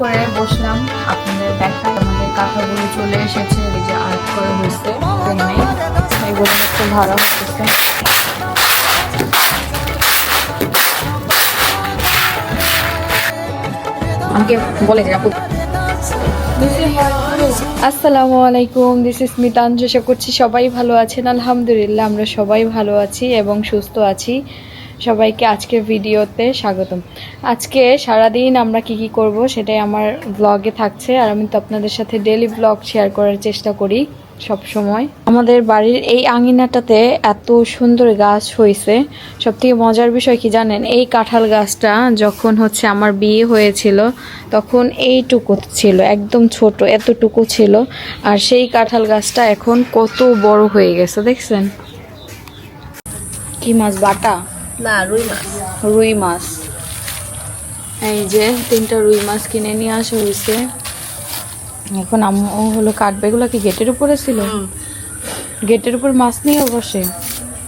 করে বসলাম আপনাদের দেখায় আমাদের কাঁথাগুলো চলে এসেছে, এই যে আর্ট করা হয়েছে ফ্রেমে, এগুলো একটু ভাড়া হচ্ছে। আমাকে বলে যে আপু আসসালামু আলাইকুম, দিস ইজ মিতান। আশা করছি সবাই ভালো আছেন। আলহামদুলিল্লাহ আমরা সবাই ভালো আছি এবং সুস্থ আছি। সবাইকে আজকের ভিডিওতে স্বাগতম। আজকে সারাদিন আমরা কি করব সেটাই আমার ব্লগে থাকছে, আর আমি তো আপনাদের সাথে ডেইলি ব্লগ শেয়ার করার চেষ্টা করি সব সময়। আমাদের বাড়ির এই আঙিনাটাতে এত সুন্দর গাছ হয়েছে। সবথেকে মজার বিষয় কি জানেন, এই কাঁঠাল গাছটা যখন হচ্ছে আমার বিয়ে হয়েছিল তখন এইটুকু ছিল, একদম ছোট এতটুকু ছিল, আর সেই কাঁঠাল গাছটা এখন কত বড় হয়ে গেছে দেখছেন। কি মাছ? বাটা না, রুই মাছ। রুই মাছ। এই যে 3টা রুই মাছ কিনে নিয়ে আসা হয়েছে। এখন আম্মু হলো কাটবে। এগুলো কি গেটের উপরে ছিল? গেটের উপর মাছ নিয়ে বসে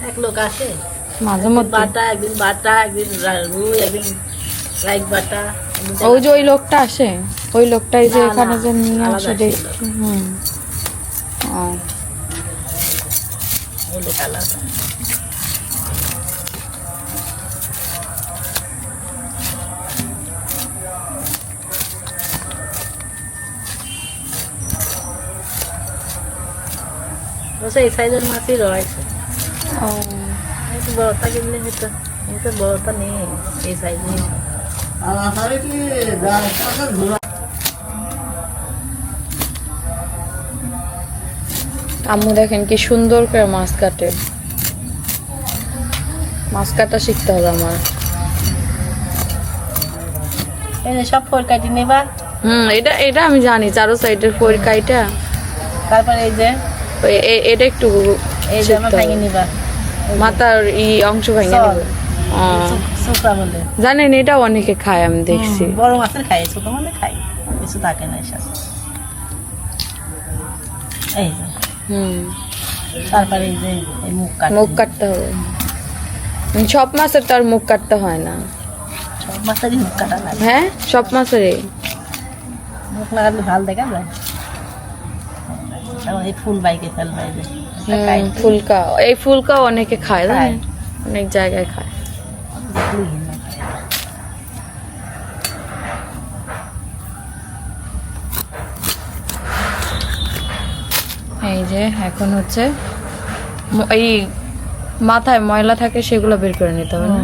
এক লোক আসে মাঝে মধ্যে। একদিন বাটা, একদিন রুই, একদিন রাইক বাটা। ওই যে ওই লোকটা আসে, ওই লোকটাই যে না, এখানে যে নিয়ে আলাদা আসে ছিল। ওই লোক আলাদা। এই সাইজের মাছই রয়েছে। একটু বড়টা কিনলে হয়তো, কিন্তু বড়টা নেই এই সাইজে। আম্মু দেখেন কি সুন্দর করে মাছ কাটে। মাছ কাটা শিখতে হবে আমার। এই যে সব ফোর কাটি নেবা। এটা এটা আমি জানি, চারো সাইডের পরিকাইটা। তারপরে এই যে এটা একটু এই যে আমার ভেঙে নিবা, মাথার অংশ ভেঙে চল। নেবে। শুকরা বলে জানেন এটা অনেকে খায়, আমি দেখছি। বড় মাছের খাই, ছোট মাছের খাই, কিছু থাকে না এসব। এই যে তারপরে এই যে এই মুখ মুখ কাটতে হবে। সব মাছের তো আর মুখ কাটতে হয় না। সব মাছেরই মুখ কাটা লাগে। হ্যাঁ, সব মাছেরই মুখ না কাটলে ভাল দেখা যায়। তারপর এই ফুল বাইকে ফেলবে, এই যে ফুলকা। এই ফুলকা অনেকে খায়, জানেন, অনেক জায়গায় খায়। এই যে এখন হচ্ছে এই মাথায় ময়লা থাকে সেগুলো বের করে নিতে হবে না?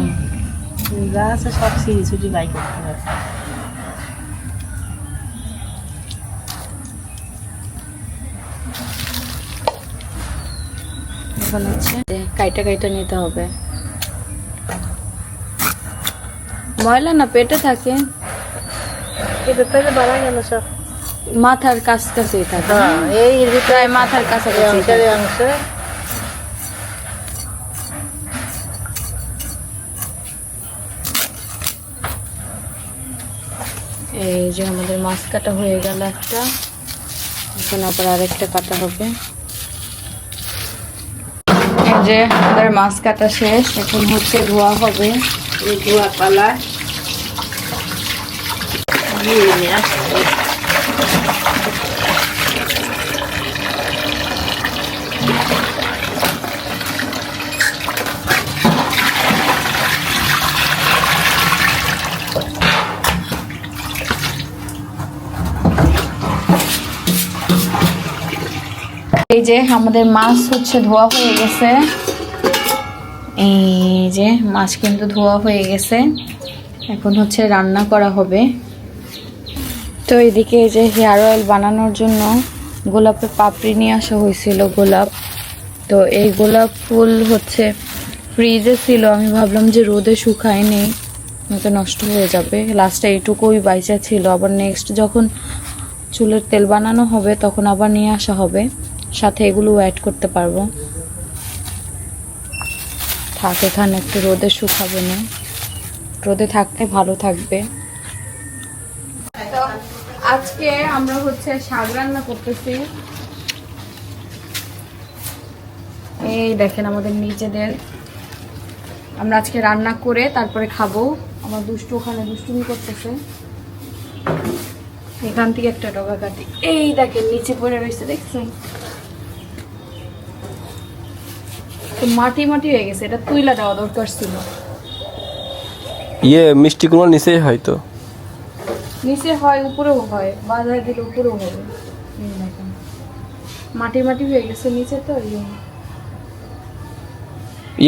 যা আছে সব সিঁড়ি ছুটি বাই করতে হবে। এখন হচ্ছে কাইটা কাইটা নিতে হবে। ময়লা না পেটে থাকে, এটা থেকে বাড়া গেল সব মাথার কাছাকাছি থাকে। এই প্রায় মাথার কাছাকাছি অংশের অংশে। এই যে আমাদের মাছ কাটা হয়ে গেল একটা, এখন আবার আরেকটা কাটা হবে। এই যে আমাদের মাছ কাটা শেষ, এখন হচ্ছে ধোয়া হবে। এই ধোয়া পালা দিয়ে নিয়ে আসতে। এই যে আমাদের মাছ হচ্ছে ধোয়া হয়ে গেছে। এই যে মাছ কিন্তু ধোয়া হয়ে গেছে, এখন হচ্ছে রান্না করা হবে। তো এদিকে এই যে হেয়ার অয়েল বানানোর জন্য গোলাপের পাপড়ি নিয়ে আসা হয়েছিল, গোলাপ। তো এই গোলাপ ফুল হচ্ছে ফ্রিজে ছিল, আমি ভাবলাম যে রোদে শুকায় নেই, নয়তো নষ্ট হয়ে যাবে। লাস্টে এইটুকুই বাইচা ছিল, আবার নেক্সট যখন চুলের তেল বানানো হবে তখন আবার নিয়ে আসা হবে, সাথে এগুলো অ্যাড করতে পারবো। থাক এখানে, একটু রোদে শুকাবে না, রোদে থাকতে ভালো থাকবে। তো আজকে আমরা হচ্ছে শাক রান্না করতেছি। এই দেখেন আমাদের নিজেদের, আমরা আজকে রান্না করে তারপরে খাবো। আমার দুষ্টু ওখানে দুষ্টুমি করতেছে। এখান থেকে একটা ডগা কাটি, এই দেখেন নিচে পড়ে রয়েছে, দেখছেন তো মাটি মাটি হয়ে গেছে, এটা তুইলা দেওয়া দরকার ছিল। মিষ্টি কুমড়া নিচেই হয়তো নিচে হয় উপরেও হয়, বাজারে দিলে উপরেও হবে। এই দেখেন মাটি মাটি হয়ে গেছে নিচে, তো এই জন্য।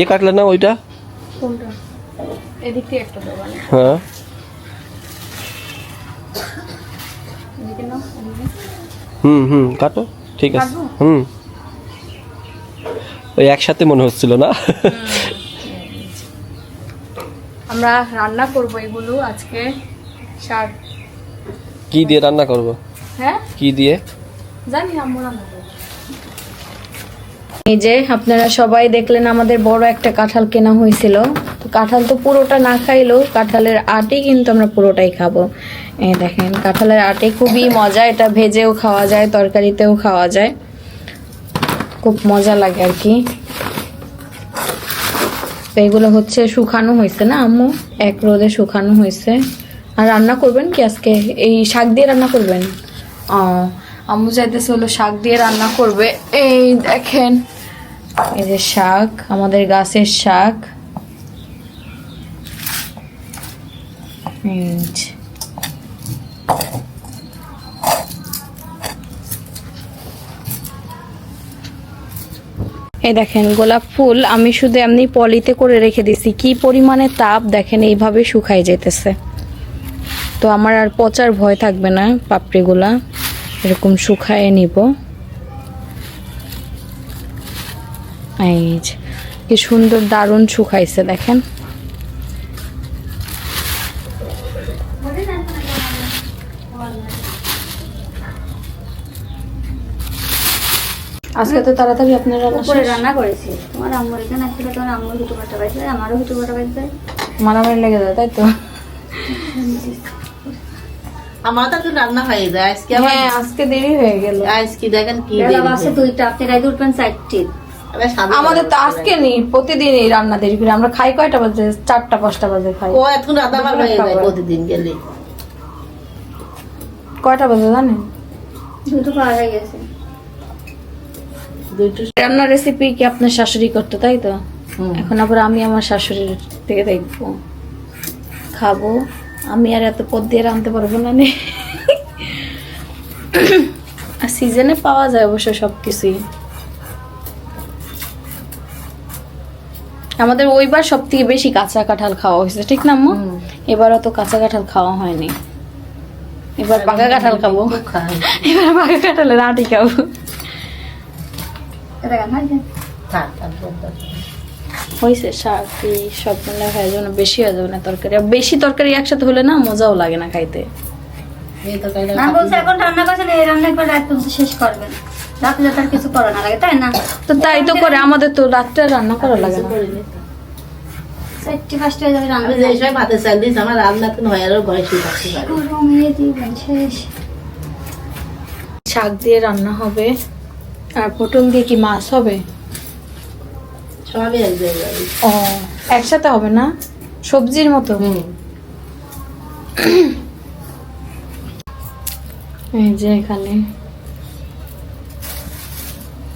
কাটলে না ওইটা? কোনটা? এদিক থেকে একটা দোকান, হ্যাঁ এদিকে নাও, এদিকে। কাটো, ঠিক আছে। কাটবো? ওই একসাথে মনে হচ্ছিল না। আমরা রান্না করব এগুলো আজকে। শাক কি দিয়ে রান্না করব? হ্যাঁ কি দিয়ে জানি, আম্মু রান্না করবে। এই যে আপনারা সবাই দেখলেন আমাদের বড় একটা কাঁঠাল কেনা হয়েছিল। তো কাঁঠাল তো পুরোটা না খাইলেও কাঁঠালের আটি কিন্তু আমরা পুরোটাই খাবো। এই দেখেন কাঁঠালের আটি খুবই মজা, এটা ভেজেও খাওয়া যায়, তরকারিতেও খাওয়া যায়, খুব মজা লাগে আর কি। তো এগুলো হচ্ছে শুকানো হয়েছে না আম্মু, এক রোদে শুকানো হয়েছে। আর রান্না করবেন কি আজকে? এই শাক দিয়ে রান্না করবেন? আম্মু চাইতেছে হলো শাক দিয়ে রান্না করবে। এই দেখেন এই যে শাক, আমাদের গাছের শাক। এই যে। এই দেখেন গোলাপ ফুল আমি শুধু এমনি পলিতে করে রেখে দিছি, কি পরিমাণে তাপ দেখেন, এইভাবে শুকাই যেতেছে। তো আমার আর পচার ভয় থাকবে না, পাপড়িগুলা এরকম শুকায়ে নিব। এই যে কি সুন্দর দারুণ শুকাইছে দেখেন। আজকে তো তাড়াতাড়ি আপনারা উপরে রান্না করেছি। তোমার আম্মুর এখানে আসলে তোমার আম্মুর দুটো বাটা বাজছে, আমারও দুটো বাটা বাজছে, মারামারি লেগে যায়, তাই তো? আমার তো রান্না হয়ে যায় আজকে। হ্যাঁ আজকে দেরি হয়ে গেল। আজকে দেখেন কি বেলা বাসে দুইটা, আপনি রাইতে উঠবেন 4টি। আমাদের তো আজকে নেই, প্রতিদিনই রান্না দেরি করে। আমরা খাই কয়টা বাজে? 4টা 5টা বাজে খাই। ও এখন রান্না বার হয়ে যায় প্রতিদিন গেলে। কয়টা বাজে জানেন? দুটো পাওয়া হয়ে গেছে। রান্নার রেসিপি কি আপনার শাশুড়ি করতো, তাই তো? এখন আবার আমি আমার শাশুড়ির থেকে দেখবো, খাবো। আমি আর এত পদ দিয়ে রাঁধতে পারবো না নে। আর সিজনে পাওয়া যায় অবশ্য সবকিছুই। আমাদের ওইবার সব থেকে বেশি কাঁচা কাঁঠাল খাওয়া হয়েছে, ঠিক না আম্মু? এবার অত কাঁচা কাঁঠাল খাওয়া হয়নি, এবার পাকা কাঁঠাল খাবো। এবার পাকা কাঁঠালের আটি খাবো। এটা কেন হয়? হয়েছে শাক সব মিলে হয়ে যাবে না, বেশি হয়ে যাবে না তরকারি। আর বেশি তরকারি একসাথে হলে না মজাও লাগে না খাইতে। না বলছে এখন রান্না করছেন, এই রান্না করে রাত পর্যন্ত শেষ করবেন, রাতে যাতে আর কিছু করা না লাগে, তাই না? তো তাই তো করে, আমাদের তো রাত্রে রান্না করা লাগে না। 4টি 5টা হয়ে যাবে রান্না। আমি যে সময় ভাতে চাল দিস আমার রান্না তো হয় আরো ভয় শুয়ে থাকতে পারে। গরমে দিবেন শেষ। শাক দিয়ে রান্না হবে, আর পটল দিয়ে কি মাছ হবে? সবই এক জায়গায়। ও একসাথে হবে না, সবজির মতো? এই যে এখানে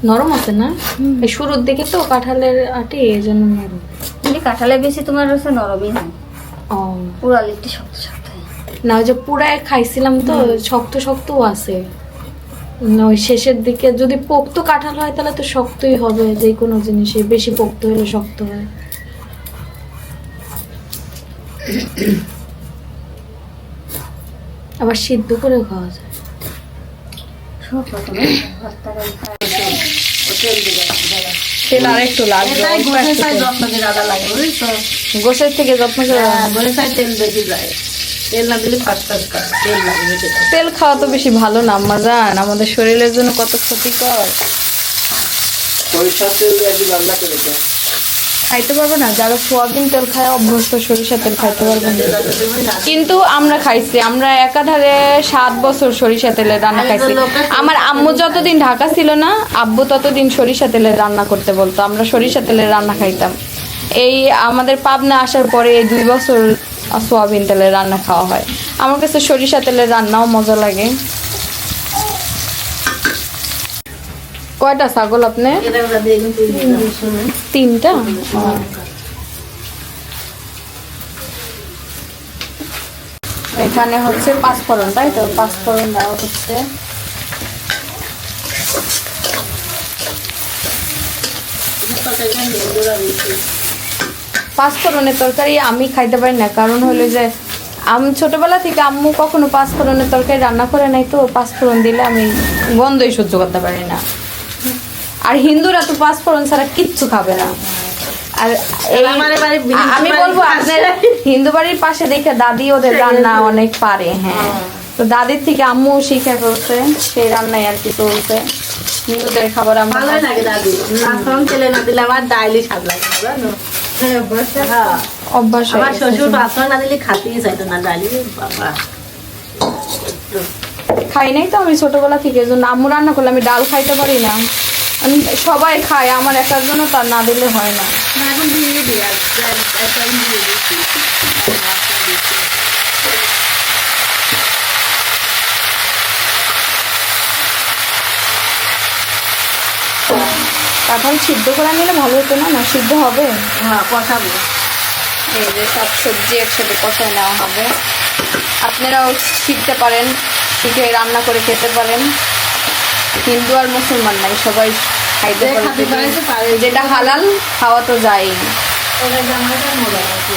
নরম আছে না, এই শুরুর দিকে তো কাঁঠালের আটি, এই জন্য নরম। যদি কাঁঠালে বেশি তোমার রসে নরমই হয়, ও পুরা লিট্টি শক্ত শক্ত হয়। না, ওই যে পুরায় খাইছিলাম তো শক্ত শক্তও আছে। না, ওই শেষের দিকে যদি পোক্ত কাঁঠাল হয় তাহলে তো শক্তই হবে, যে কোনো জিনিসে বেশি পোক্ত হলে শক্ত হয়। আবার সিদ্ধ করে খাওয়া যায়। সব রকম ভর্তাটাই খায়। তেল আর একটু লাগবে, এটাই অল্প গোসের একটু সাইজ তেল। যত্ন করে আদা লাগে বুঝছো? গোসের থেকে যত্ন করে রান্না। গোসের সাইজ তেল বেশি যায়, তেল না দিলে ফাস্ট ফাস্ট খায়, তেল লাগে বেশি খায়। তেল খাওয়া তো বেশি ভালো না আম্মা জান, আমাদের শরীরের জন্য কত ক্ষতিকর। সরিষার তেল দিয়ে একদিন রান্না করে দাও। খাইতে পারবে না, যারা সোয়াবিন তেল খায় অভ্যস্ত সরিষা তেল খাইতে পারবে না। কিন্তু আমরা খাইছি, আমরা একাধারে 7 বছর সরিষা তেলের রান্না খাইছি। আমার আম্মু যতদিন ঢাকা ছিল না, আব্বু ততদিন সরিষা তেলের রান্না করতে বলতো, আমরা সরিষা তেলের রান্না খাইতাম। এই আমাদের পাবনা আসার পরে এই 2 বছর সোয়াবিন তেলের রান্না খাওয়া হয়। আমার কাছে সরিষা তেলের রান্নাও মজা লাগে। কয়টা ছাগল আপনি? এটা ওটা দিয়ে কিন্তু তিনটা। এখানে হচ্ছে পাঁচফোড়ন, তাই তো? পাঁচফোড়ন দেওয়া হচ্ছে। পাঁচফোড়নের তরকারি আমি খাইতে পারি না, কারণ হলো যে আমি ছোটবেলা থেকে আম্মু কখনো পাঁচফোড়নের তরকারি রান্না করে নাই, তো পাঁচফোড়ন দিলে আমি গন্ধই সহ্য করতে পারি না। আর হিন্দুরা তো পাঁচফোড়ন ছাড়া কিচ্ছু খাবে না। আর আমি বলবো আপনার হিন্দু বাড়ির পাশে দেখে দাদি ওদের রান্না অনেক পারে। হ্যাঁ, তো দাদির থেকে আম্মু শিখে ফেলছে, সেই রান্নাই আর কি চলছে। হিন্দুদের খাবার আমার ভালোই লাগে দাদি। পাঁচফোড়ন তেলে না দিলে আমার ডাইলি স্বাদ লাগে না, জানো? হ্যাঁ, অভ্যাস হয়ে আমার গেছে। শ্বশুর পাঁচফোড়ন না দিলে খাতেই চাইতো না ডাইলি। বাবা খাই নাই তো আমি ছোটবেলা থেকে, এজন্য আম্মু রান্না করলে আমি ডাল খাইতে পারি না। আমি সবাই খায়, আমার একার জন্য তার না দিলে হয় না। এখন দিয়ে দিই আর একটা দিয়ে দিচ্ছি। কাঁঠাল সিদ্ধ করে নিলে ভালো হতো না? না সিদ্ধ হবে? হ্যাঁ, কষাবো। এই যে সব সবজি একসাথে কষায় নেওয়া হবে। আপনারাও শিখতে পারেন, শিখে রান্না করে খেতে পারেন। হিন্দু আর মুসলমান নাই, সবাই খাইতে যে খাতে পারে তো পারে। পারে। যেটা হালাল খাওয়া তো যায়। ওদের জামাইটা মজা আছে।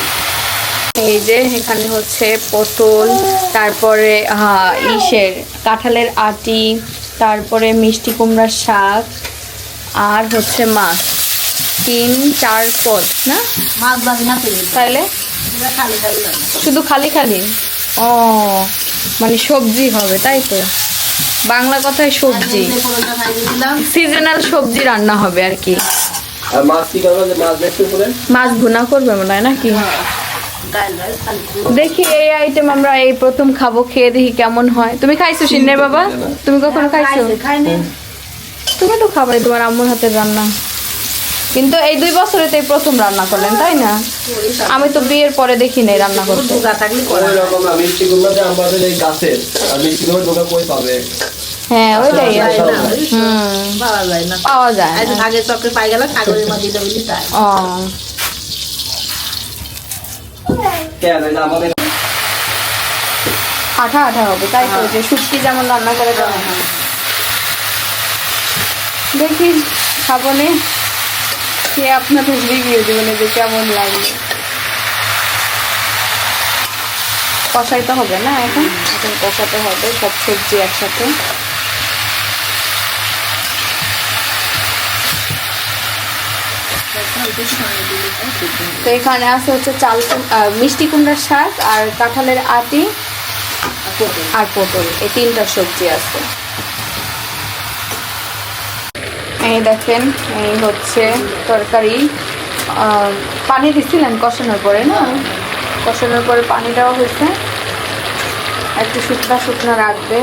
এই যে এখানে হচ্ছে পটল, তারপরে ইসের কাঁঠালের আটি, তারপরে মিষ্টি কুমড়ার শাক, আর হচ্ছে মাছ। 3-4 পদ না? মাছ ভাজি না পেলে তাইলে খালি খালি লাগে। শুধু খালি খালি? ও, মানে সবজি হবে, তাই তো? বাংলা কথায় সবজি, ফোড়নটা খাই দিলাম। সিজনাল সবজি রান্না হবে আর কি। আর মাছ কি করবে? যে মাছ দেখতে করে মাছ ভুনা করবে মনে হয় নাকি? ডাল ডাল খালি দেখি এই আইটেম আমরা এই প্রথম খাবো, খেয়ে দেখি কেমন হয়। তুমি খাইছো সিন্নের বাবা? তুমি কখনো খাইছো? খাইনি। তুমি তো খাবারই, তোমার আম্মুর হাতের রান্না। কিন্তু এই 2 বছরে তো এই প্রথম রান্না করলেন, তাই না? আমি তো বিয়ের পরে দেখি নাই রান্না করতে। ঢোকা থাকলে ওই রকম না, মিষ্টি কুমড়া যে আমাদের এই গাছের, আর মিষ্টি কুমড়া ঢোকা কই পাবে? হ্যাঁ, ওইটাই আর কি। পাওয়া যায় না। পাওয়া যায় আজ না। ভাগের চক্রে পাই গেল, সাগরের মাঝে বলি তাই। ও, কেন এটা আমাদের আঠা আঠা হবে, তাই তো? যে শুটকি যেমন রান্না করে তেমন। দেখি খাবো নে, খেয়ে আপনাদের রিভিউ দেবেন যে কেমন লাগলো। কষাইতে হবে না? এখন এখন কষাতে হবে সব সবজি একসাথে। তো এখানে আছে হচ্ছে মিষ্টি কুমড়ার শাক, আর কাঁঠালের আটি, আর পটল, এই 3টা সবজি আছে। এই দেখেন, এই হচ্ছে তরকারি। পানি দিচ্ছিলেন কষানোর পরে না? কষানোর পরে পানি দেওয়া হয়েছে। একটু শুকনা শুকনা রাখবে,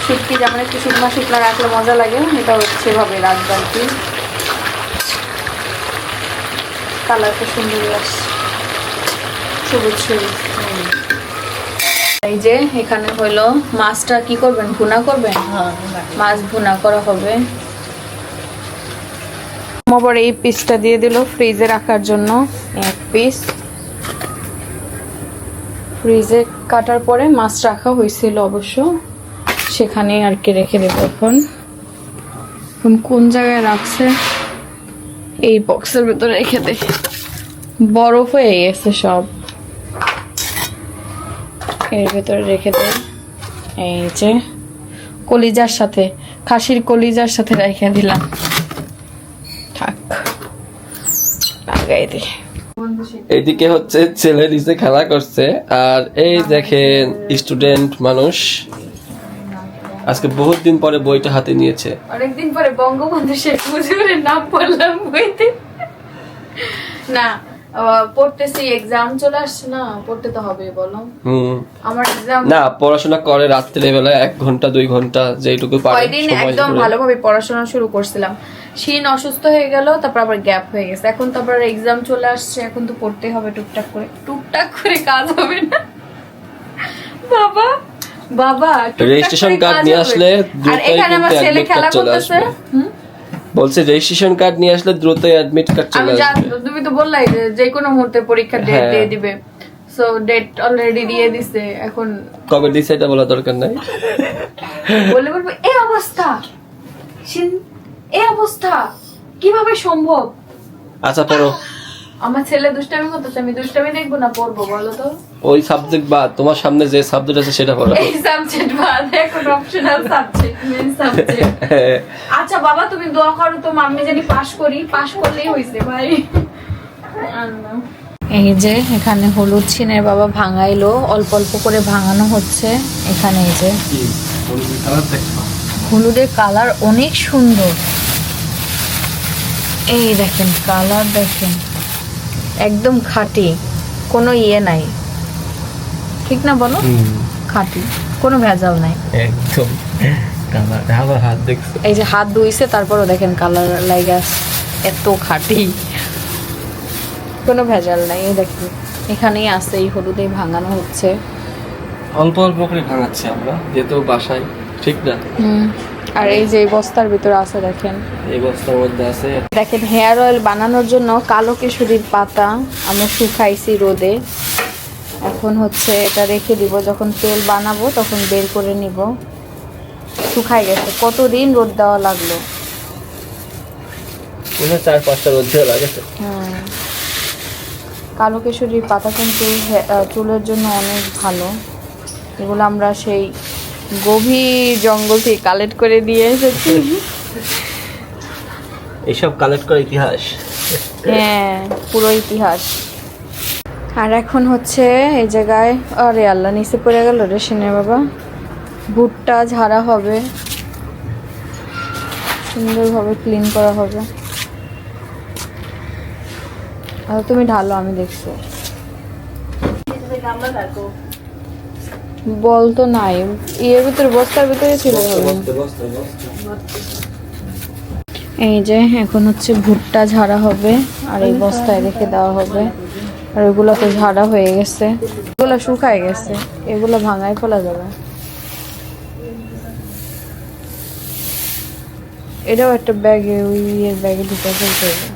শুটকি যেমন একটু শুকনা শুকনা রাখলে মজা লাগে, এটা হচ্ছে সেভাবে রাখবে আর কি। কালারটা সুন্দর আসছে, সবুজ সবুজ। এই যে এখানে হলো মাছটা কি করবেন? ভুনা করবেন? মাছ ভুনা করা হবে। আবার এই পিসটা দিয়ে দিল ফ্রিজে রাখার জন্য, 1 পিস। ফ্রিজে কাটার পরে মাছ রাখা হয়েছিল অবশ্য, সেখানে আর কি রেখে দেবো। এখন কোন জায়গায় রাখছে? এই বক্সের ভিতরে রেখে দে, বরফ হয়ে গেছে সব, এর ভিতরে রেখে দে। এই যে কলিজার সাথে, খাসির কলিজার সাথে রেখে দিলাম। থাক, লাগাই দে। এইদিকে হচ্ছে ছেলে নিচে খেলা করছে, আর এই দেখেন স্টুডেন্ট মানুষ আজকে বহুত দিন পরে বইটা হাতে নিয়েছে। অনেকদিন পরে বঙ্গবন্ধু শেখ মুজিবের নাম পড়লাম বইতে। না, পড়তেছি, এক্সাম চলে আসছে না, পড়তে তো হবে বলো। আমার এক্সাম না, পড়াশোনা করে রাত্রে বেলা 1 ঘন্টা 2 ঘন্টা যেটুকু পারে কয়দিন সময় একদম করে। ভালোভাবে পড়াশোনা শুরু করছিলাম, শিন অসুস্থ হয়ে গেল, তারপর আবার গ্যাপ হয়ে গেছে। এখন তো আবার এক্সাম চলে আসছে, এখন তো পড়তে হবে টুকটাক করে। টুকটাক করে কাজ হবে না, বাবা বাবা রেজিস্ট্রেশন কার্ড নিয়ে আসলে আর দ্রুতই এখানে আমার কিন্তু ছেলে অ্যাডমিট খেলা কার্ড চলে করতেছে আসবে। বলছে রেজিস্ট্রেশন কার্ড নিয়ে আসলে দ্রুতই অ্যাডমিট কার্ড আমি চলে আসবে। তুমি তো বললাই যে কোনো মুহূর্তে পরীক্ষা ডেট হ্যাঁ। দিয়ে দিবে, সো ডেট অলরেডি দিয়ে দিছে। এখন কবে দিছে এটা বলা দরকার নাই। বলে বলবো এই অবস্থা, এই অবস্থা কিভাবে সম্ভব? আচ্ছা পড়ো, আমার ছেলে দুষ্টামি করতেছে, আমি দুষ্টামি দেখবো না পড়বো বলো তো? ওই সাবজেক্ট বাদ তোমার সামনে যে সাবজেক্ট আছে সেটা পড়ো। এই সাবজেক্ট বাদ, এখন অপশনাল সাবজেক্ট, মেইন সাবজেক্ট। আচ্ছা বাবা তুমি দোয়া করো তো মাম্মি জানি পাস করি, পাস করলেই হইছে ভাই। এই যে এখানে হলুদ ছিনের বাবা ভাঙাইলো, অল্প অল্প করে ভাঙানো হচ্ছে। এখানে এই যে হলুদের কালার অনেক সুন্দর, এই দেখেন কালার দেখেন, একদম খাঁটি, কোনো ইয়ে নাই, ঠিক না বলো? খাঁটি, কোনো ভেজাল নাই একদম। আবার হাত দেখছো? এই যে হাত ধুইছে তারপরও দেখেন কালার লাইগা এত খাঁটি, কোনো ভেজাল নাই। এই দেখেন এখানেই আছে, এই হলুদেই ভাঙানো হচ্ছে। অল্প অল্প করে ভাঙাচ্ছি আমরা, যেহেতু বাসায়, ঠিক না? আর এই যে এই বস্তার ভিতরে আছে দেখেন, এই বস্তার মধ্যে আছে। দেখেন হেয়ার অয়েল বানানোর জন্য কালো কেশরীর পাতা আমরা শুকাইছি রোদে। এখন হচ্ছে এটা রেখে দিব, যখন তেল বানাবো তখন বের করে নিব। শুকাই গেছে, কতদিন রোদ দেওয়া লাগলো। 4-5টা রোদ দেওয়া লাগেছে। কালো কেশরীর পাতা কিন্তু চুলের জন্য অনেক ভালো। এগুলো আমরা সেই গভীর জঙ্গল থেকে কালেক্ট করে দিয়ে এসেছি। এইসব কালেক্ট করার ইতিহাস। হ্যাঁ, পুরো ইতিহাস। আর এখন হচ্ছে এই জায়গায়, আরে আল্লাহ নিচে পড়ে গেল রে সিনে বাবা, ভুট্টা ঝাড়া হবে, সুন্দরভাবে ক্লিন করা হবে। আর তুমি ঢালো, আমি দেখছি। বল তো নাই, ইয়ের ভিতরে বস্তার ভিতরে ছিল হবে। এই যে এখন হচ্ছে ভুট্টা ঝাড়া হবে আর এই বস্তায় রেখে দেওয়া হবে। আর এগুলো তো ঝাড়া হয়ে গেছে, এগুলো শুকায় গেছে, এগুলো ভাঙায় ফেলা যাবে। এটাও একটা ব্যাগে, ওই ইয়ের ব্যাগে ঢুকে ফেলতে হবে।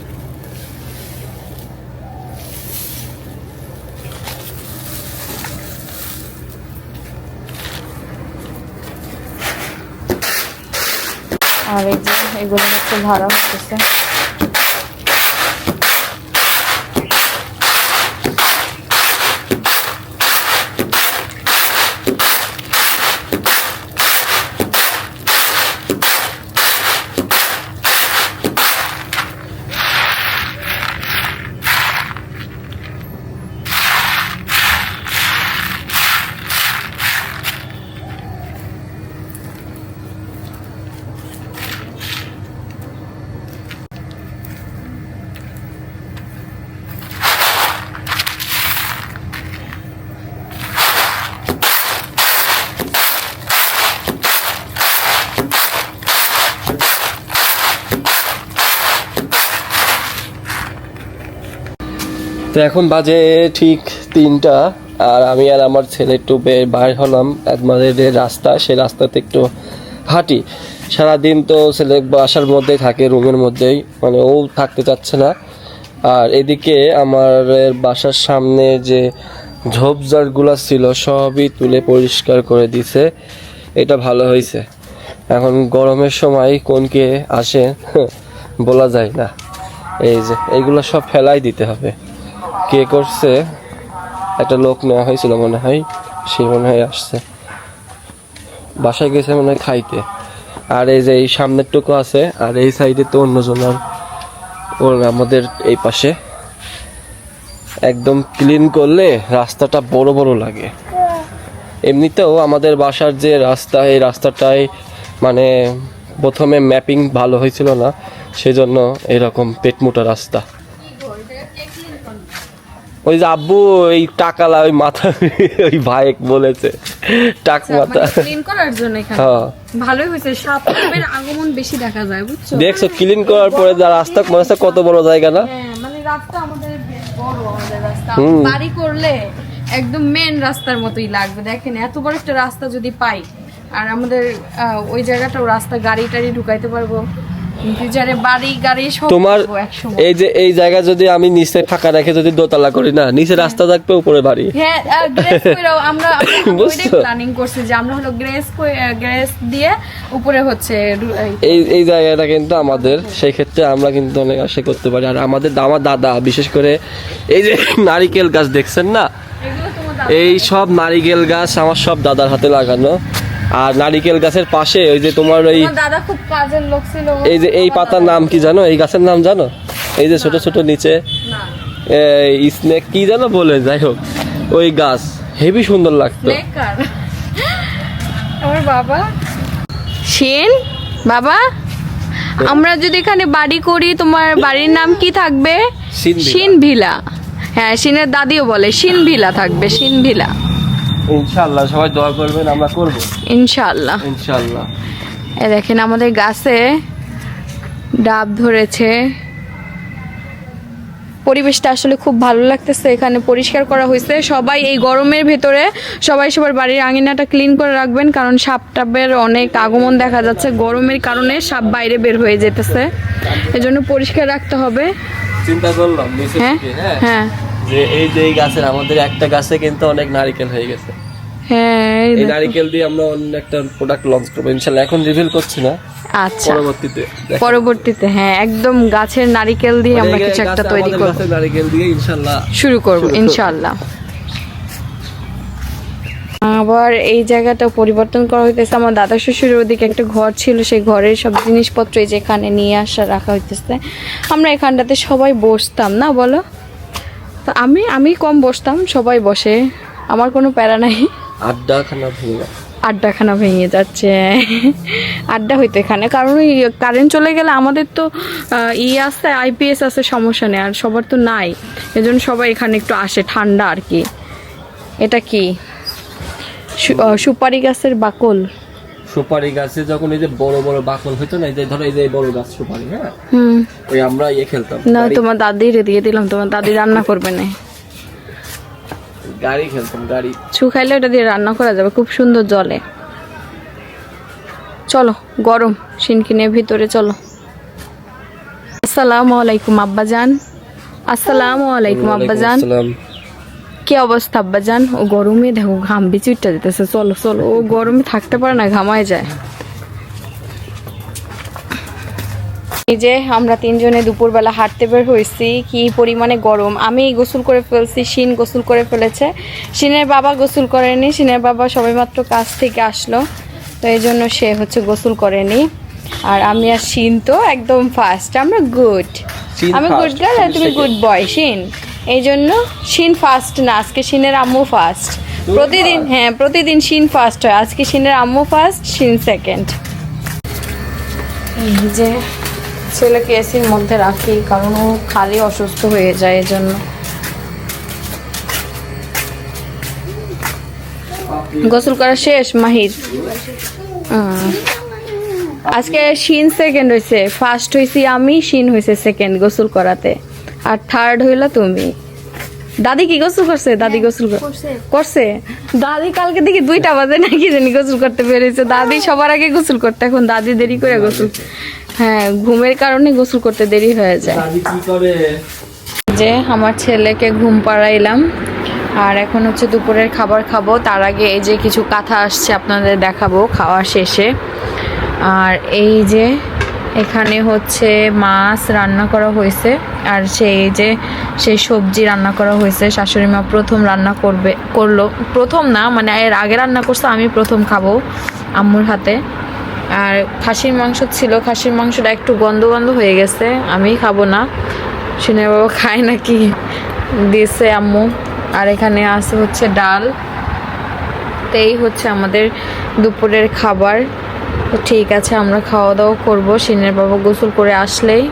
আর এই যে এগুলো হচ্ছে ঝাড়া হচ্ছে। তো এখন বাজে ঠিক 3টা, আর আমি আর আমার ছেলে একটু বাইর হলাম আমাদের যে রাস্তা, সেই রাস্তাতে একটু হাঁটি। সারাদিন তো ছেলে বাসার মধ্যেই থাকে, রুমের মধ্যেই, মানে ও থাকতে চাচ্ছে না। আর এদিকে আমার বাসার সামনে যে ঝোপঝাড়গুলো ছিল সবই তুলে পরিষ্কার করে দিছে, এটা ভালো হয়েছে। এখন গরমের সময় কোন কে আসে বলা যায় না। এই যে এইগুলো সব ফেলাই দিতে হবে। কে করছে, একটা লোক নেওয়া হয়েছিল মনে হয়, সে মনে হয় আসছে, বাসায় গেছে মনে হয় খাইতে। আর এই যে এই সামনের টুকু আছে, আর এই সাইডে তো অন্যজনের, ওর আমাদের এই পাশে একদম ক্লিন করলে রাস্তাটা বড় বড় লাগে। এমনিতেও আমাদের বাসার যে রাস্তা, এই রাস্তাটায় মানে প্রথমে ম্যাপিং ভালো হয়েছিল না, সেজন্য এরকম পেটমোটা রাস্তা। ওই যে আব্বু ওই টাকালা ওই মাথা ওই ভাই বলেছে টাক মাথা ক্লিন করার জন্য এখানে হ্যাঁ ভালোই হয়েছে, সাপের আগমন বেশি দেখা যায় বুঝছো। দেখছো ক্লিন করার পরে যা রাস্তা মনে হচ্ছে কত বড় জায়গা না। হ্যাঁ মানে রাস্তা আমাদের বেশ বড়, আমাদের রাস্তা হুম। বাড়ি করলে একদম মেন রাস্তার মতোই লাগবে। দেখেন এত বড় একটা রাস্তা যদি পাই, আর আমাদের ওই জায়গাটাও রাস্তা, গাড়ি টাড়ি ঢুকাইতে পারবো, ফিউচারে বাড়ি গাড়ি সব তোমার পাবো একসময়। এই যে এই জায়গা যদি আমি নিচে ফাঁকা রেখে যদি দোতলা করি না, নিচে রাস্তা থাকবে, উপরে বাড়ি। হ্যাঁ, গ্রেস কইরাও আমরা বুঝছো? প্ল্যানিং করছি যে আমরা হলো গ্রেস দিয়ে উপরে হচ্ছে এই জায়গাটা কিন্তু আমাদের, সেই ক্ষেত্রে আমরা কিন্তু অনেক আশা করতে পারি। আর আমার দাদা বিশেষ করে এই যে নারিকেল গাছ দেখছেন না, এগুলো তোমার এই সব নারিকেল গাছ আমার সব দাদার হাতে লাগানো। আর নারিকেল গাছের পাশে ওই যে তোমার ওই দাদা খুব কাজের লোক ছিল। এই যে এই পাতার নাম কি জানো, এই গাছের নাম জানো? এই যে ছোট ছোট নিচে না স্নেক কি জানো বলে, যাই হোক ওই গাছ হেভি সুন্দর লাগতো। বেকার আমার বাবা শিন, বাবা আমরা যদি এখানে বাড়ি করি তোমার বাড়ির নাম কি থাকবে? শিন ভিলা। হ্যাঁ, শিনের দাদিও বলে শিন ভিলা থাকবে, শিন ভিলা। ইনশাআল্লাহ সবাই দোয়া করবেন, আমরা করব ইনশাআল্লাহ। ইনশাআল্লাহ। এই দেখেন আমাদের গাছে ডাব ধরেছে, পরিবেশটা আসলে খুব ভালো লাগতেছে। এখানে পরিষ্কার করা হয়েছে। সবাই এই গরমের ভেতরে সবাই সবার বাড়ির আঙিনাটা ক্লিন করে রাখবেন, কারণ সাপ টাপের অনেক আগমন দেখা যাচ্ছে। গরমের কারণে সাপ বাইরে বের হয়ে যেতেছে, এজন্য পরিষ্কার রাখতে হবে। চিন্তা করলাম নিচে হ্যাঁ থেকে, হ্যাঁ যে এই যে এই গাছের আমাদের একটা গাছে কিন্তু অনেক নারকেল হয়ে গেছে। হ্যাঁ, এই নারকেল দিয়ে আমরা অন্য একটা প্রোডাক্ট লঞ্চ করবো ইনশাআল্লাহ। এখন রিভিল করছি না, আচ্ছা পরবর্তীতে হ্যাঁ, একদম গাছের নারকেল দিয়ে আমরা কিছু একটা তৈরি করব, নারকেল দিয়ে ইনশাআল্লাহ শুরু করব ইনশাআল্লাহ। আবার এই জায়গাটা পরিবর্তন করা হইতেছে। আমার দাদা শ্বশুরের ওদিকে একটা ঘর ছিল, সেই ঘরের সব জিনিসপত্র এই যে এখানে নিয়ে আসা রাখা হইতেছে। আমরা এখানটাতে সবাই বসতাম না, বলো? তো আমি কম বসতাম, সবাই বসে, আমার কোনো প্যারা নাই। আড্ডাখানা ভেঙে যাচ্ছে। আড্ডা হইতো এখানে, কারণ ওই কারেন্ট চলে গেলে আমাদের তো আছে, আইপিএস আছে, সমস্যা নেই। আর সবার তো নাই, এজন্য সবাই এখানে একটু আসে, ঠান্ডা আর কি। এটা কি সুপারি গাছের বাকল? সুপারি গাছে যখন এই যে বড় বড় বাকল হইতো না, এই যে ধরো এই যে বড় গাছ সুপারি, হ্যাঁ, ওই আমরা খেলতাম না। তোমার দাদির দিয়ে দিলাম, তোমার দাদি রান্না করবে না। গাড়ি খেলতাম, গাড়ি শুকাইলে ওটা দিয়ে রান্না করা যাবে, খুব সুন্দর জলে। চলো, গরম শিনকিনের ভিতরে চলো। আসসালামু আলাইকুম আব্বাজান। আসসালামু আলাইকুম আব্বাজান। কি অবস্থা আব্বাজান? ও গরমে দেখো ঘাম বিচুইটা যেতেছে। চলো চলো, ও গরমে থাকতে পারে না, ঘামায় যায়। এই যে আমরা তিনজনে দুপুরবেলা হাঁটতে বের হয়েছি, কি পরিমাণে গরম। আমি গোসল করে ফেলছি, শিন গোসল করে ফেলেছে, শিনের বাবা গোসল করেনি। শিনের বাবা সবেমাত্র কাজ থেকে আসলো, তো এই জন্য সে হচ্ছে গোসল করেনি। আর আমি আর শিন তো একদম ফার্স্ট, আমরা গুড। আমি গুড গার্ল আর তুমি গুড বয় শিন, এই জন্য শিন ফার্স্ট না, আজকে শিনের আম্মু ফার্স্ট। প্রতিদিন হ্যাঁ, প্রতিদিন শিন ফার্স্ট হয়, আজকে শিনের আম্মু ফার্স্ট, শিন সেকেন্ড। এই যে ছেলেকে এসির মধ্যে রাখি, কারণ ও খালি অসুস্থ হয়ে যায়, এজন্য। গোসল করা শেষ মাহির? আজকে শিন সেকেন্ড হয়েছে, ফার্স্ট হয়েছি আমি, শিন হয়েছে সেকেন্ড গোসল করাতে, আর থার্ড হইলো তুমি। দাদি কি গোসল করছে? দাদি গোসল করছে। দাদি কালকে দেখি 2টা বাজে নাকি জানি গোসল করতে বেরিয়েছে। দাদি সবার আগে গোসল করতে, এখন দাদি দেরি করে গোসল। হ্যাঁ, ঘুমের কারণে গোসল করতে দেরি হয়ে যায়। যে আমার ছেলেকে ঘুম পাড়াইলাম, আর এখন হচ্ছে দুপুরের খাবার খাবো। তার আগে এই যে কিছু কাঁথা আসছে, আপনাদের দেখাবো খাওয়া শেষে। আর এই যে এখানে হচ্ছে মাছ রান্না করা হয়েছে, আর সেই সবজি রান্না করা হয়েছে। শাশুড়ি মা প্রথম রান্না করলো, প্রথম না মানে এর আগে রান্না করছে, আমি প্রথম খাবো আম্মুর হাতে। আর খাসির মাংস ছিল, খাসির মাংসটা একটু গন্ধ গন্ধ হয়ে গেছে, আমি খাবো না। শুনে বাবা খায় নাকি, দিয়েছে আম্মু। আর এখানে আছে হচ্ছে ডাল। তো এই হচ্ছে আমাদের দুপুরের খাবার। তো ঠিক আছে, আমরা খাওয়া দাওয়া করবো শিনের বাবা গোসল করে আসলেই।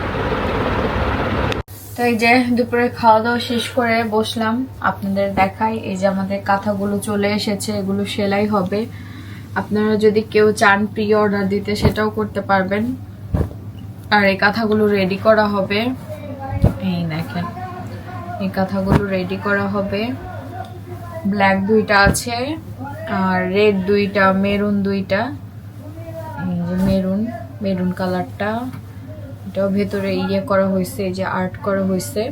তো এই যে দুপুরে খাওয়া দাওয়া শেষ করে বসলাম, আপনাদের দেখাই। এই যে আমাদের কাঁথাগুলো চলে এসেছে, এগুলো সেলাই হবে। আপনারা যদি কেউ চান প্রি অর্ডার দিতে, সেটাও করতে পারবেন। আর এই কাঁথাগুলো রেডি করা হবে, এই দেখেন এই কাঁথাগুলো রেডি করা হবে। ব্ল্যাক 2টা আছে, আর রেড 2টা, মেরুন 2টা। এই যে মেরুন কালারটা, এটাও ভেতরে ইয়ে করা হয়েছে, এই যে আর্ট করা হয়েছে।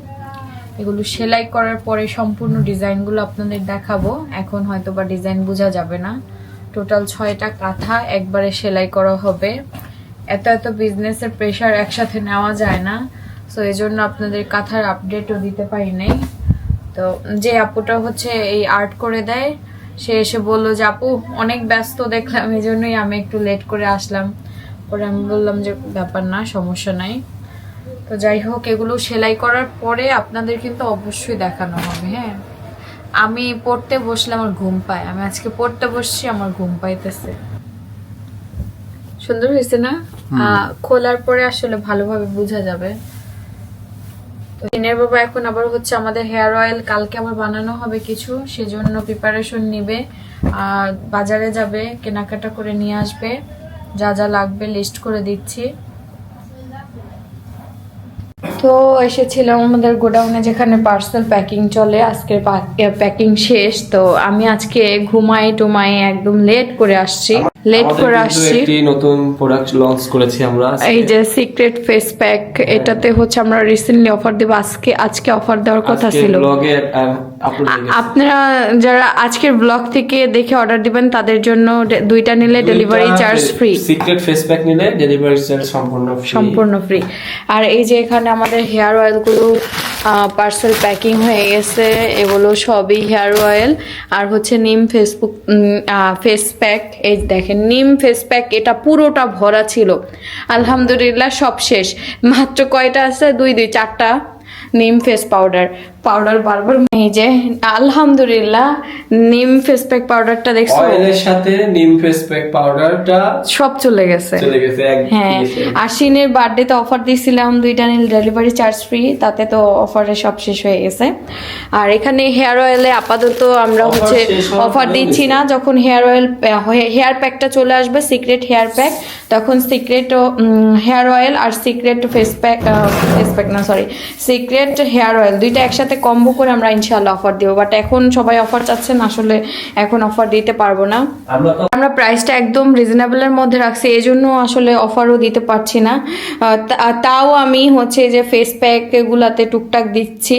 এগুলো সেলাই করার পরে সম্পূর্ণ ডিজাইনগুলো আপনাদের দেখাবো। এখন হয়তো বা ডিজাইন বোঝা যাবে না। টোটাল 6টা কাঁথা একবারে সেলাই করা হবে। এত বিজনেসের প্রেশার একসাথে নেওয়া যায় না, সো এই জন্য আপনাদের কাঁথার আপডেটও দিতে পারি নাই। তো যে আপুটা হচ্ছে এই আর্ট করে দেয়, সে এসে বললো যে আপু অনেক ব্যস্ত দেখলাম, এই জন্যই আমি একটু লেট করে আসলাম। পরে আমি বললাম যে ব্যাপার না, সমস্যা নাই। তো যাই হোক, এগুলো সেলাই করার পরে আপনাদের কিন্তু অবশ্যই দেখানো হবে। হ্যাঁ, আমি পড়তে বসলে আমার ঘুম পায়, আমি আজকে পড়তে বসছি, আমার ঘুম পাইতেছে। সুন্দর হয়েছে না? খোলার পরে আসলে ভালোভাবে বোঝা যাবে। তো দিনের বাবা এখন আবার হচ্ছে আমাদের হেয়ার অয়েল কালকে আবার বানানো হবে কিছু, সেজন্য প্রিপারেশন নিবে। আর বাজারে যাবে, কেনাকাটা করে নিয়ে আসবে, যা যা লাগবে লিস্ট করে দিচ্ছি। তো এসেছিলাম আমাদের গোডাউনে, যেখানে পার্সেল প্যাকিং চলে। আজকের প্যাকিং শেষ। তো আমি আজকে ঘুমাই টুমাই একদম লেট করে আসছি। একটি নতুন প্রোডাক্ট লঞ্চ করেছি আমরা। এই যে সিক্রেট ফেস প্যাক, এটাতে হচ্ছে আমরা রিসেন্টলি অফার দেব। আজকে অফার দেওয়ার কথা ছিল। আপনারা যারা আজকের ব্লগ থেকে দেখে অর্ডার দিবেন তাদের জন্য 2টা নিলে delivery charge free. Secret face pack নিলে ডেলিভারি চার্জ সম্পূর্ণ ফ্রি। আর এই যে এখানে আমাদের হেয়ার অয়েলগুলো পার্সেল প্যাকিং হয়ে গেছে। এগুলো সবই হেয়ার অয়েল। আর হচ্ছে নিম ফেস প্যাক, এই দেখেন নিম ফেস প্যাক, এটা পুরোটা ভরা ছিল। আলহামদুলিল্লাহ সব শেষ। মাত্র কয়টা আছে? 4টা নিম ফেস পাউডার বারবার। এই যে আলহামদুলিল্লাহ নিম ফেস প্যাক পাউডারটা দেখছো, অয়েলের সাথে নিম ফেস প্যাক পাউডারটা সব চলে গেছে। হ্যাঁ, আশ্বিনের বার্থডেতে অফার দিয়েছিলাম 2টা নিলে ডেলিভারি চার্জ ফ্রি, তাতে তো অফারে সব শেষ হয়ে গেছে। আর এখানে হেয়ার অয়েলে আপাতত আমরা হচ্ছে অফার দিচ্ছি না। যখন হেয়ার প্যাকটা চলে আসবে, সিক্রেট হেয়ার প্যাক, তখন সিক্রেট হেয়ার অয়েল আর সিক্রেট সিক্রেট হেয়ার অয়েল 2টা একসাথে কম্বো করে আমরা ইনশাআল্লাহ অফার দেব। বাট এখন সবাই অফার চাচ্ছেন, আসলে এখন অফার দিতে পারবো না। আমরা প্রাইসটা একদম রিজনেবলের মধ্যে রাখছি, এই জন্য আসলে অফারও দিতে পারছি না। তাও আমি হচ্ছে যে ফেস প্যাক গুলাতে টুকটাক দিচ্ছি।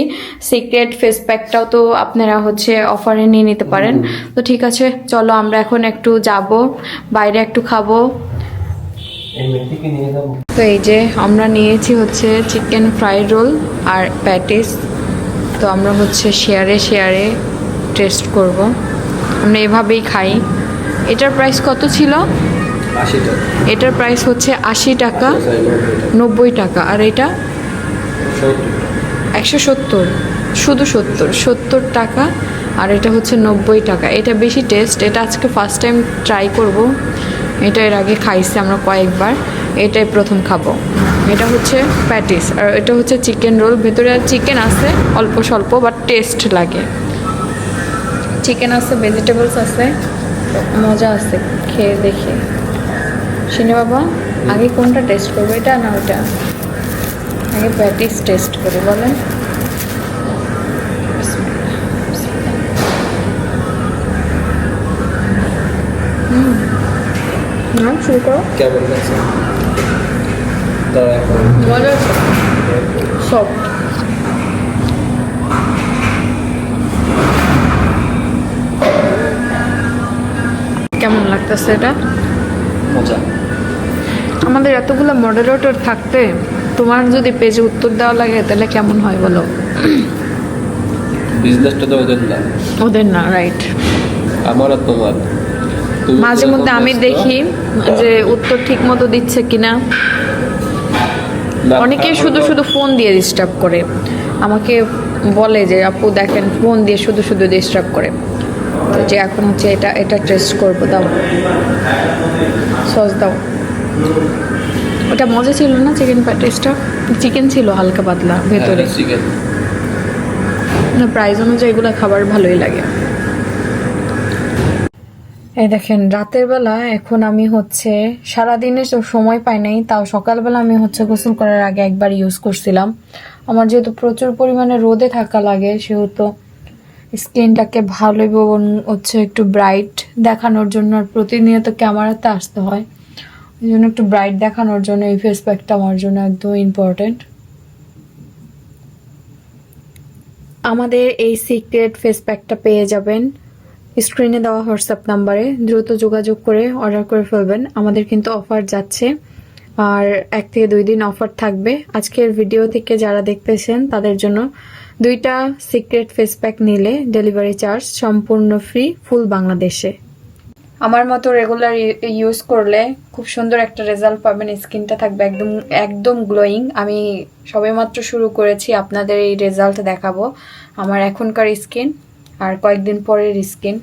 সিক্রেট ফেস প্যাকটাও তো আপনারা হচ্ছে অফারে নিয়ে নিতে পারেন। তো ঠিক আছে, চলো আমরা এখন একটু যাব, বাইরে একটু খাবো। তো এই যে আমরা নিয়েছি হচ্ছে চিকেন ফ্রাইড রোল আর প্যাটিস। তো আমরা হচ্ছে শেয়ারে টেস্ট করব। আমরা এভাবেই খাই। এটার প্রাইস কত ছিল? 80 টাকা। এটার প্রাইস হচ্ছে 80 টাকা, 90 টাকা। আর এটা 170, শুধু 70 টাকা। আর এটা হচ্ছে 90 টাকা। এটা বেশি টেস্ট। এটা আজকে ফার্স্ট টাইম ট্রাই করব। এটা এর আগে খাইছি আমরা কয়েকবার, এটাই প্রথম খাবো। এটা হচ্ছে প্যাটিস, আর এটা হচ্ছে চিকেন রোল। ভেতরে চিকেন আছে অল্প স্বল্প, বাট টেস্ট লাগে। চিকেন আছে, ভেজিটেবলস আছে, মজা আছে। খেয়ে দেখে শিনে বাবা, আগে কোনটা টেস্ট করবো, এটা না ওটা? আগে প্যাটিস টেস্ট করে বলেন। শুরু করো। কেমন লাগছে? মজা আছে, সফট। কেমন লাগতেছে এটা? মজা। আমাদের এতগুলো মডারেটর থাকতে তোমার যদি পেজে উত্তর দেওয়া লাগে তাহলে কেমন হয় বলো? বিজনেসটা তো ওদের না, রাইট। আমার আর তোমার। মাঝে মধ্যে আমি দেখি যে উত্তর ঠিক মতো দিচ্ছে কিনা। অনেকে শুধু ফোন দিয়ে ডিস্টার্ব করে, আমাকে বলে যে আপু দেখেন ফোন দিয়ে শুধু ডিস্টার্ব করে। তো যে এখন হচ্ছে এটা টেস্ট করবো, দাও সস দাও। ওটা মজা ছিল না চিকেন প্যাটিসটা? চিকেন ছিল হালকা পাতলা ভেতরে। না, প্রাইস অনুযায়ী এগুলো খাবার ভালোই লাগে। এই দেখেন রাতের বেলা এখন আমি হচ্ছে সারাদিনে সময় পাই নাই, তাও সকালবেলা আমি হচ্ছে গোসল করার আগে একবার ইউজ করছিলাম। আমার যেহেতু প্রচুর পরিমাণে রোদে থাকা লাগে, সেহেতু স্কিনটাকে ভালো এবং হচ্ছে একটু ব্রাইট দেখানোর জন্য, আর প্রতিনিয়ত ক্যামেরাতে আসতে হয়, এই জন্য একটু ব্রাইট দেখানোর জন্য এই ফেস প্যাকটা আমার জন্য একদম ইম্পর্টেন্ট। আমাদের এই সিক্রেট ফেস প্যাকটা পেয়ে যাবেন স্ক্রিনে দেওয়া হোয়াটসঅ্যাপ নাম্বারে। দ্রুত যোগাযোগ করে অর্ডার করে ফেলবেন। আমাদের কিন্তু অফার যাচ্ছে, আর 1 থেকে 2 দিন অফার থাকবে। আজকের ভিডিও থেকে যারা দেখতেছেন তাদের জন্য 2টা সিক্রেট ফেস প্যাক নিলে ডেলিভারি চার্জ সম্পূর্ণ ফ্রি ফুল বাংলাদেশে। আমার মতো রেগুলার ইউজ করলে খুব সুন্দর একটা রেজাল্ট পাবেন। স্কিনটা থাকবে একদম একদম গ্লোয়িং। আমি সবেমাত্র শুরু করেছি, আপনাদের এই রেজাল্ট দেখাবো আমার এখনকার স্কিন আর কয়েকদিন পরের স্কিন।